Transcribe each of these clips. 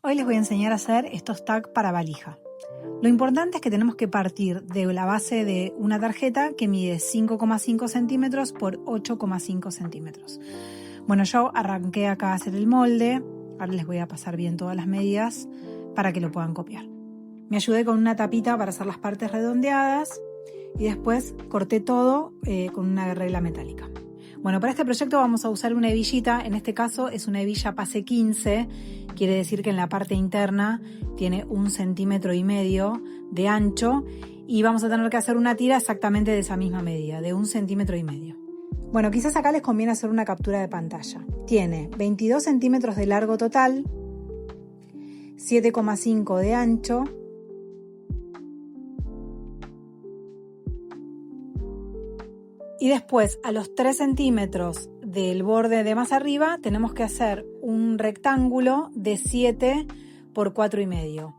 Hoy les voy a enseñar a hacer estos tags para valija. Lo importante es que tenemos que partir de la base de una tarjeta que mide 5,5 centímetros por 8,5 centímetros. Bueno, yo arranqué acá a hacer el molde. Ahora les voy a pasar bien todas las medidas para que lo puedan copiar. Me ayudé con una tapita para hacer las partes redondeadas y después corté todo con una regla metálica. Bueno, para este proyecto vamos a usar una hebillita. En este caso es una hebilla pase 15. Quiere decir que en la parte interna tiene 1,5 centímetros de ancho y vamos a tener que hacer una tira exactamente de esa misma medida, de 1,5 centímetros. Bueno, quizás acá les conviene hacer una captura de pantalla. Tiene 22 centímetros de largo total, 7,5 de ancho, y después a los 3 centímetros del borde de más arriba tenemos que hacer un rectángulo de 7 por 4,5.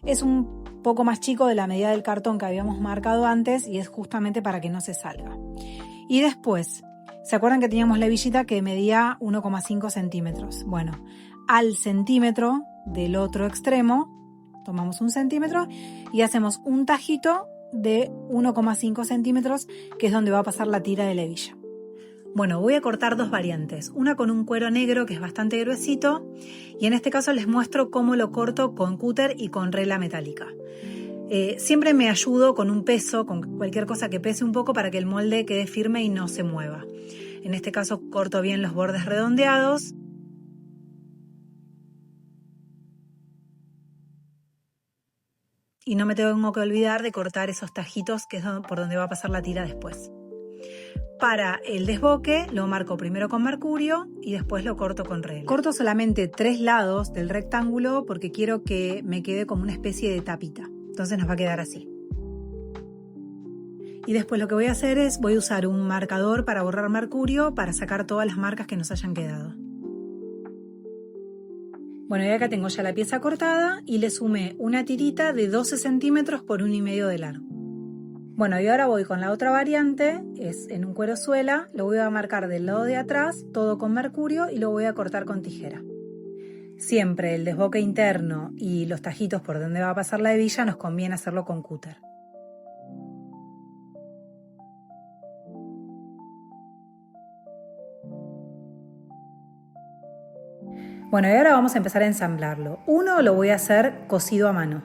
Es un poco más chico de la medida del cartón que habíamos marcado antes y es justamente para que no se salga. Y después, ¿se acuerdan que teníamos la hebillita que medía 1,5 centímetros? Bueno, al centímetro del otro extremo tomamos 1 centímetro y hacemos un tajito de 1,5 centímetros, que es donde va a pasar la tira de la hebilla. Bueno, voy a cortar dos variantes, una con un cuero negro que es bastante gruesito y en este caso les muestro cómo lo corto con cúter y con regla metálica. Siempre me ayudo con un peso, con cualquier cosa que pese un poco para que el molde quede firme y no se mueva. En este caso corto bien los bordes redondeados. Y no me tengo que olvidar de cortar esos tajitos que es por donde va a pasar la tira después. Para el desboque lo marco primero con mercurio y después lo corto con regla. Corto solamente 3 lados del rectángulo porque quiero que me quede como una especie de tapita. Entonces nos va a quedar así. Y después lo que voy a hacer es, voy a usar un marcador para borrar mercurio para sacar todas las marcas que nos hayan quedado. Bueno, y acá tengo ya la pieza cortada y le sumé una tirita de 12 centímetros por 1,5 de largo. Bueno, y ahora voy con la otra variante, es en un cuero suela, lo voy a marcar del lado de atrás, todo con mercurio y lo voy a cortar con tijera. Siempre el desboque interno y los tajitos por donde va a pasar la hebilla nos conviene hacerlo con cúter. Bueno, y ahora vamos a empezar a ensamblarlo. Uno lo voy a hacer cosido a mano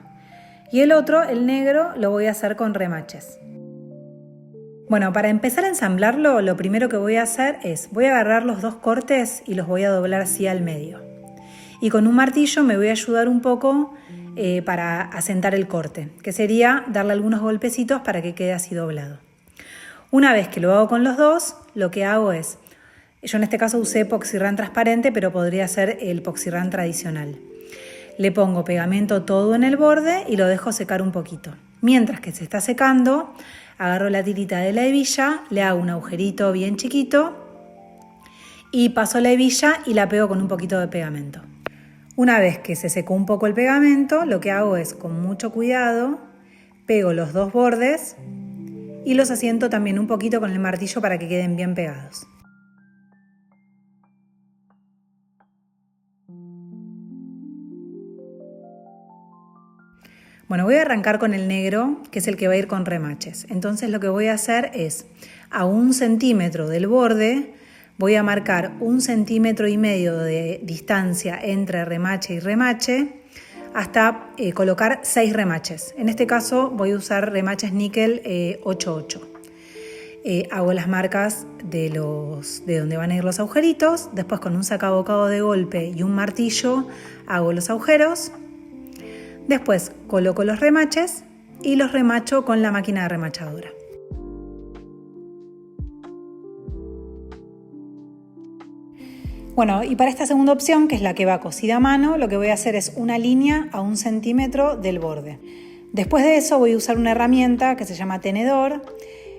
y el otro, el negro, lo voy a hacer con remaches. Bueno, para empezar a ensamblarlo, lo primero que voy a hacer es, voy a agarrar los dos cortes y los voy a doblar así al medio. Y con un martillo me voy a ayudar un poco para asentar el corte, que sería darle algunos golpecitos para que quede así doblado. Una vez que lo hago con los dos, lo que hago es, yo en este caso usé epoxirrán transparente, pero podría ser el epoxirrán tradicional. Le pongo pegamento todo en el borde y lo dejo secar un poquito. Mientras que se está secando, agarro la tirita de la hebilla, le hago un agujerito bien chiquito y paso la hebilla y la pego con un poquito de pegamento. Una vez que se secó un poco el pegamento, lo que hago es, con mucho cuidado, pego los dos bordes y los asiento también un poquito con el martillo para que queden bien pegados. Bueno, voy a arrancar con el negro, que es el que va a ir con remaches. Entonces lo que voy a hacer es, a 1 centímetro del borde, voy a marcar 1,5 centímetros de distancia entre remache y remache, hasta colocar 6 remaches. En este caso voy a usar remaches níquel 88. Hago las marcas de donde van a ir los agujeritos, después con un sacabocado de golpe y un martillo hago los agujeros. Después coloco los remaches y los remacho con la máquina de remachadora. Bueno, y para esta segunda opción, que es la que va cosida a mano, lo que voy a hacer es una línea a 1 centímetro del borde. Después de eso voy a usar una herramienta que se llama tenedor,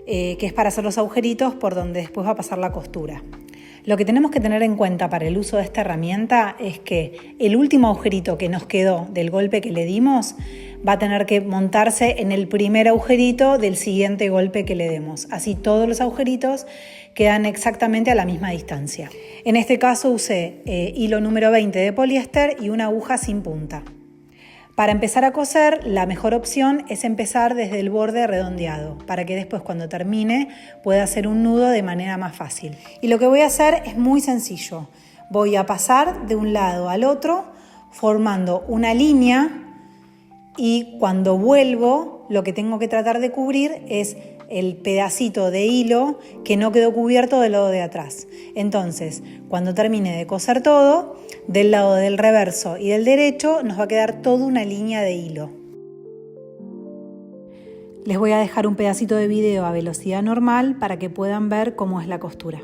que es para hacer los agujeritos por donde después va a pasar la costura. Lo que tenemos que tener en cuenta para el uso de esta herramienta es que el último agujerito que nos quedó del golpe que le dimos va a tener que montarse en el primer agujerito del siguiente golpe que le demos. Así todos los agujeritos quedan exactamente a la misma distancia. En este caso usé hilo número 20 de poliéster y una aguja sin punta. Para empezar a coser, la mejor opción es empezar desde el borde redondeado, para que después cuando termine pueda hacer un nudo de manera más fácil. Y lo que voy a hacer es muy sencillo. Voy a pasar de un lado al otro formando una línea y cuando vuelvo lo que tengo que tratar de cubrir es el pedacito de hilo que no quedó cubierto del lado de atrás. Entonces, cuando termine de coser todo, del lado del reverso y del derecho nos va a quedar toda una línea de hilo. Les voy a dejar un pedacito de video a velocidad normal para que puedan ver cómo es la costura.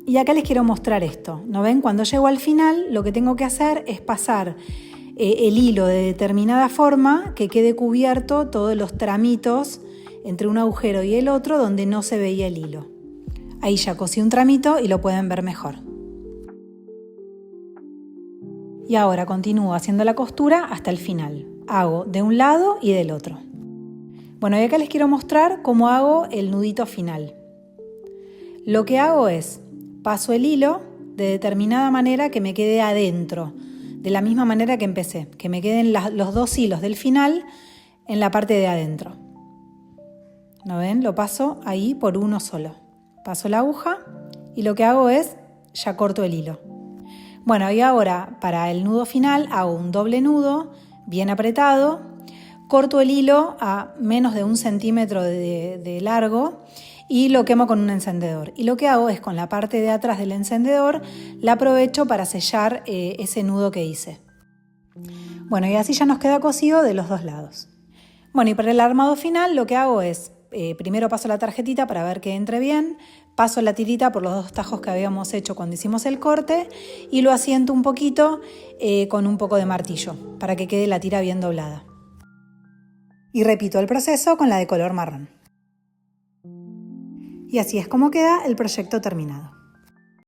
Y acá les quiero mostrar esto. ¿No ven? Cuando llego al final, lo que tengo que hacer es pasar el hilo de determinada forma que quede cubierto todos los tramitos entre un agujero y el otro donde no se veía el hilo. Ahí ya cosí un tramito y lo pueden ver mejor. Y ahora continúo haciendo la costura hasta el final. Hago de un lado y del otro. Bueno, y acá les quiero mostrar cómo hago el nudito final. Lo que hago es paso el hilo de determinada manera que me quede adentro, de la misma manera que empecé, que me queden los dos hilos del final en la parte de adentro. ¿No ven? Lo paso ahí por uno solo. Paso la aguja y lo que hago es ya corto el hilo. Bueno, y ahora para el nudo final hago un doble nudo bien apretado, corto el hilo a menos de 1 centímetro de largo y lo quemo con un encendedor. Y lo que hago es con la parte de atrás del encendedor la aprovecho para sellar ese nudo que hice. Bueno, y así ya nos queda cosido de los dos lados. Bueno, y para el armado final lo que hago es, primero paso la tarjetita para ver que entre bien, paso la tirita por los 2 tajos que habíamos hecho cuando hicimos el corte y lo asiento un poquito con un poco de martillo para que quede la tira bien doblada. Y repito el proceso con la de color marrón. Y así es como queda el proyecto terminado.